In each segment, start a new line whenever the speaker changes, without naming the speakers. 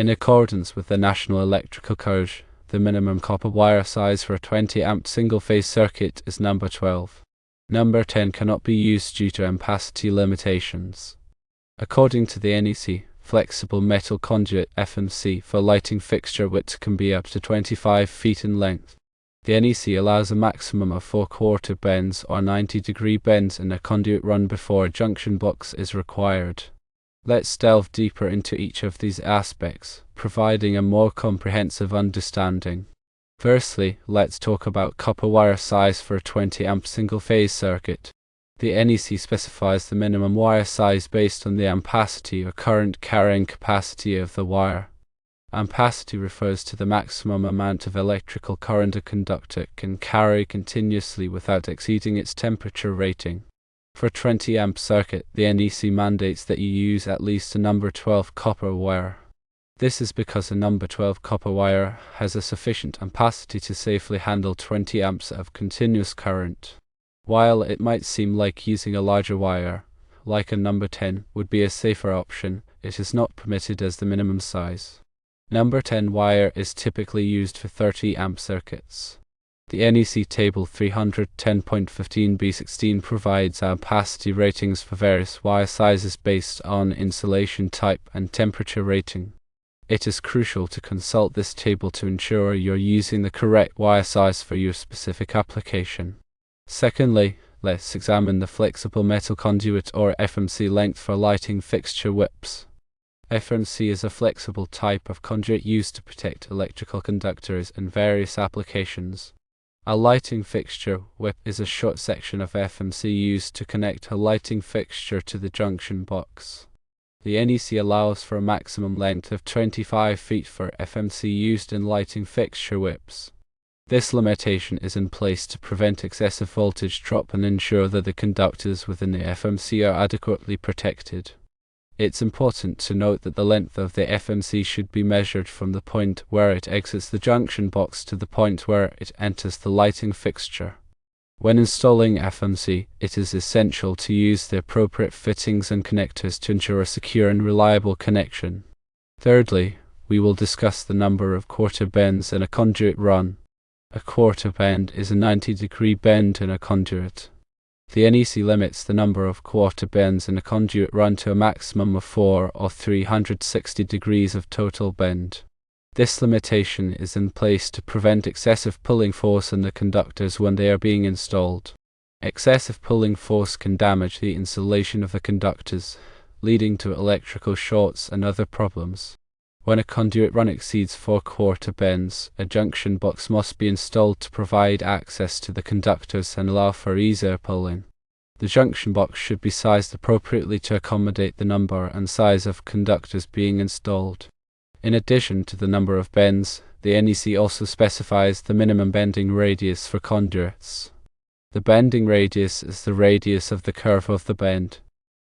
In accordance with the National Electrical Code, the minimum copper wire size for a 20-amp single-phase circuit is number 12. Number 10 cannot be used due to ampacity limitations. According to the NEC, flexible metal conduit FMC for lighting fixture width can be up to 25 feet in length. The NEC allows a maximum of 4/4 bends or 90-degree bends in a conduit run before a junction box is required. Let's delve deeper into each of these aspects, providing a more comprehensive understanding. Firstly, let's talk about copper wire size for a 20-amp single-phase circuit. The NEC specifies the minimum wire size based on the ampacity or current carrying capacity of the wire. Ampacity refers to the maximum amount of electrical current a conductor can carry continuously without exceeding its temperature rating. For a 20-amp circuit, the NEC mandates that you use at least a number 12 copper wire. This is because a number 12 copper wire has a sufficient ampacity to safely handle 20 amps of continuous current. While it might seem like using a larger wire, like a number 10, would be a safer option, it is not permitted as the minimum size. Number 10 wire is typically used for 30-amp circuits. The NEC Table 310.15b16 provides ampacity ratings for various wire sizes based on insulation type and temperature rating. It is crucial to consult this table to ensure you're using the correct wire size for your specific application. Secondly, let's examine the flexible metal conduit or FMC length for lighting fixture whips. FMC is a flexible type of conduit used to protect electrical conductors in various applications. A lighting fixture whip is a short section of FMC used to connect a lighting fixture to the junction box. The NEC allows for a maximum length of 25 feet for FMC used in lighting fixture whips. This limitation is in place to prevent excessive voltage drop and ensure that the conductors within the FMC are adequately protected. It's important to note that the length of the FMC should be measured from the point where it exits the junction box to the point where it enters the lighting fixture. When installing FMC, it is essential to use the appropriate fittings and connectors to ensure a secure and reliable connection. Thirdly, we will discuss the number of quarter bends in a conduit run. A quarter bend is a 90-degree bend in a conduit. The NEC limits the number of quarter bends in a conduit run to a maximum of 4 or 360 degrees of total bend. This limitation is in place to prevent excessive pulling force on the conductors when they are being installed. Excessive pulling force can damage the insulation of the conductors, leading to electrical shorts and other problems. When a conduit run exceeds 4/4 bends, a junction box must be installed to provide access to the conductors and allow for easier pulling. The junction box should be sized appropriately to accommodate the number and size of conductors being installed. In addition to the number of bends, the NEC also specifies the minimum bending radius for conduits. The bending radius is the radius of the curve of the bend.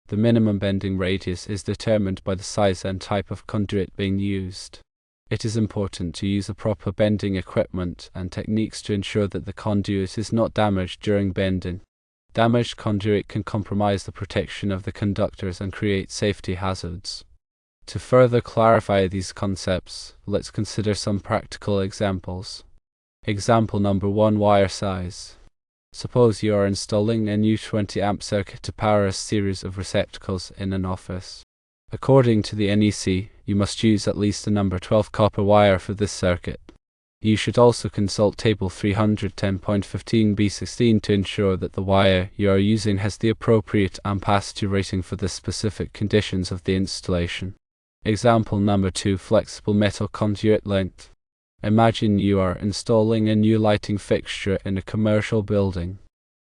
The minimum bending radius is determined by the size and type of conduit being used. It is important to use the proper bending equipment and techniques to ensure that the conduit is not damaged during bending. Damaged conduit can compromise the protection of the conductors and create safety hazards. To further clarify these concepts, let's consider some practical examples. Example number 1: wire size. Suppose you are installing a new 20-amp circuit to power a series of receptacles in an office. According to the NEC, you must use at least a number 12 copper wire for this circuit. You should also consult Table 310.15b16 to ensure that the wire you are using has the appropriate ampacity rating for the specific conditions of the installation. Example number 2: flexible metal conduit length. Imagine you are installing a new lighting fixture in a commercial building.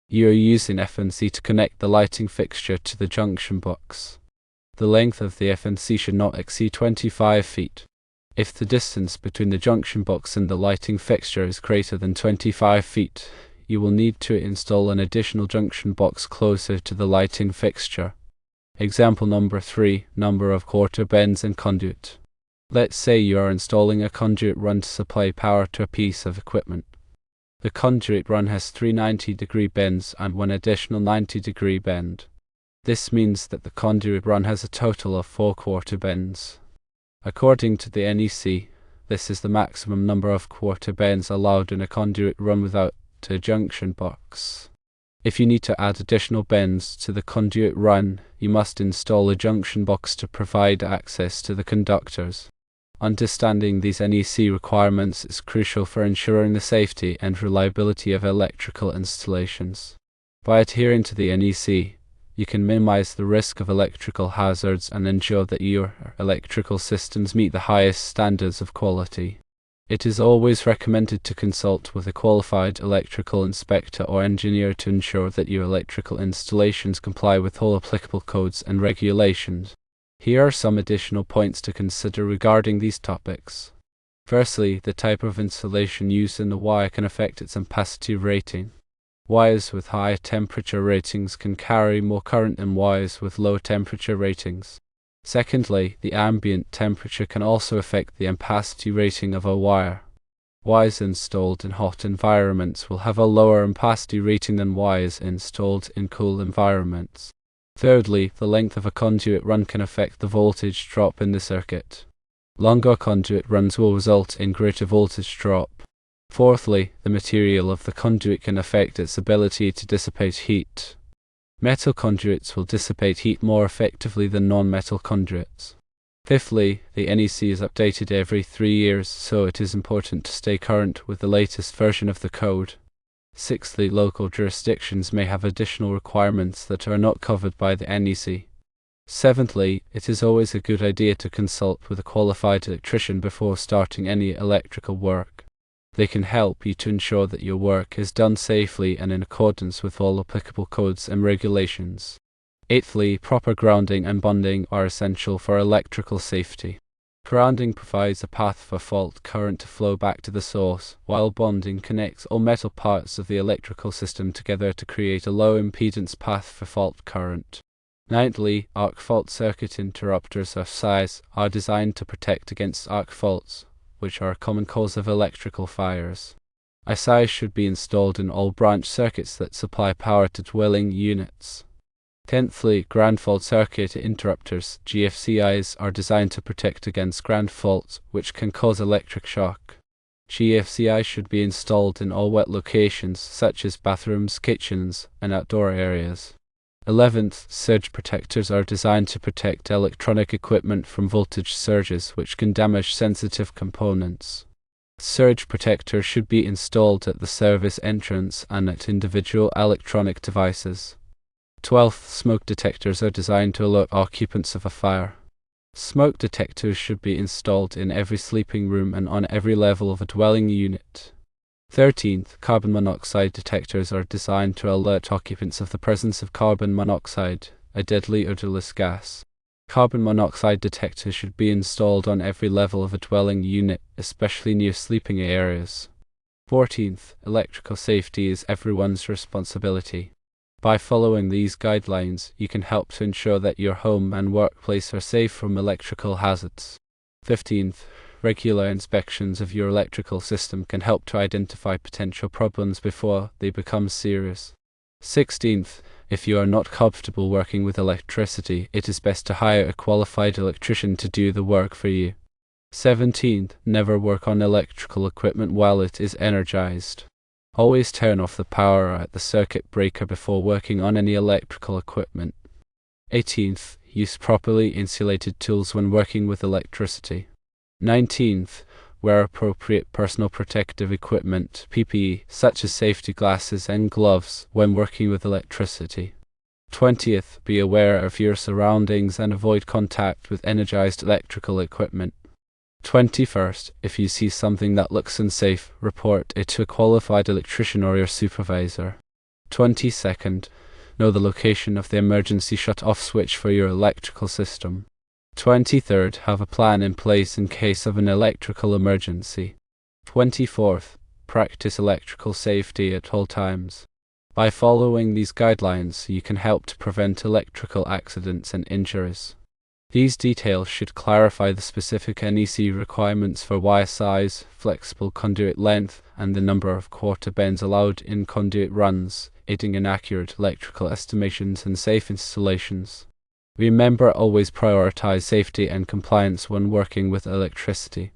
You are using FMC to connect the lighting fixture to the junction box. The length of the FMC should not exceed 25 feet. If the distance between the junction box and the lighting fixture is greater than 25 feet, you will need to install an additional junction box closer to the lighting fixture. Example number 3: number of quarter bends in conduit. Let's say you are installing a conduit run to supply power to a piece of equipment. The conduit run has 3 90-degree bends and 1 additional 90-degree bend. This means that the conduit run has a total of 4 quarter bends. According to the NEC, this is the maximum number of quarter bends allowed in a conduit run without a junction box. If you need to add additional bends to the conduit run, you must install a junction box to provide access to the conductors. Understanding these NEC requirements is crucial for ensuring the safety and reliability of electrical installations. By adhering to the NEC, you can minimize the risk of electrical hazards and ensure that your electrical systems meet the highest standards of quality. It is always recommended to consult with a qualified electrical inspector or engineer to ensure that your electrical installations comply with all applicable codes and regulations. Here are some additional points to consider regarding these topics. Firstly, the type of insulation used in the wire can affect its ampacity rating. Wires with high temperature ratings can carry more current than wires with low temperature ratings. Secondly, the ambient temperature can also affect the ampacity rating of a wire. Wires installed in hot environments will have a lower ampacity rating than wires installed in cool environments. Thirdly, the length of a conduit run can affect the voltage drop in the circuit. Longer conduit runs will result in greater voltage drop. Fourthly, the material of the conduit can affect its ability to dissipate heat. Metal conduits will dissipate heat more effectively than non-metal conduits. Fifthly, the NEC is updated every 3 years, so it is important to stay current with the latest version of the code. Sixthly, local jurisdictions may have additional requirements that are not covered by the NEC. Seventhly, it is always a good idea to consult with a qualified electrician before starting any electrical work. They can help you to ensure that your work is done safely and in accordance with all applicable codes and regulations. Eighthly, proper grounding and bonding are essential for electrical safety. Grounding provides a path for fault current to flow back to the source, while bonding connects all metal parts of the electrical system together to create a low impedance path for fault current. Ninthly, arc fault circuit interrupters of size are designed to protect against arc faults, which are a common cause of electrical fires. ICIs should be installed in all branch circuits that supply power to dwelling units. Tenthly, ground fault circuit interrupters, GFCIs, are designed to protect against ground faults, which can cause electric shock. GFCIs should be installed in all wet locations, such as bathrooms, kitchens, and outdoor areas. 11th, surge protectors are designed to protect electronic equipment from voltage surges, which can damage sensitive components. Surge protectors should be installed at the service entrance and at individual electronic devices. 12th, smoke detectors are designed to alert occupants of a fire. Smoke detectors should be installed in every sleeping room and on every level of a dwelling unit. 13th, carbon monoxide detectors are designed to alert occupants of the presence of carbon monoxide, a deadly odorless gas. Carbon monoxide detectors should be installed on every level of a dwelling unit, especially near sleeping areas. 14th, electrical safety is everyone's responsibility. By following these guidelines, you can help to ensure that your home and workplace are safe from electrical hazards. 15th, regular inspections of your electrical system can help to identify potential problems before they become serious. 16th, if you are not comfortable working with electricity, it is best to hire a qualified electrician to do the work for you. 17th, never work on electrical equipment while it is energized. Always turn off the power at the circuit breaker before working on any electrical equipment. 18th, use properly insulated tools when working with electricity. 19th, wear appropriate personal protective equipment, PPE, such as safety glasses and gloves when working with electricity. 20th, be aware of your surroundings and avoid contact with energized electrical equipment. 21st, if you see something that looks unsafe, report it to a qualified electrician or your supervisor. 22nd, know the location of the emergency shut-off switch for your electrical system. 23rd, have a plan in place in case of an electrical emergency. 24th, practice electrical safety at all times. By following these guidelines, you can help to prevent electrical accidents and injuries. These details should clarify the specific NEC requirements for wire size, flexible conduit length, and the number of quarter bends allowed in conduit runs, aiding in accurate electrical estimations and safe installations. Remember, always prioritize safety and compliance when working with electricity.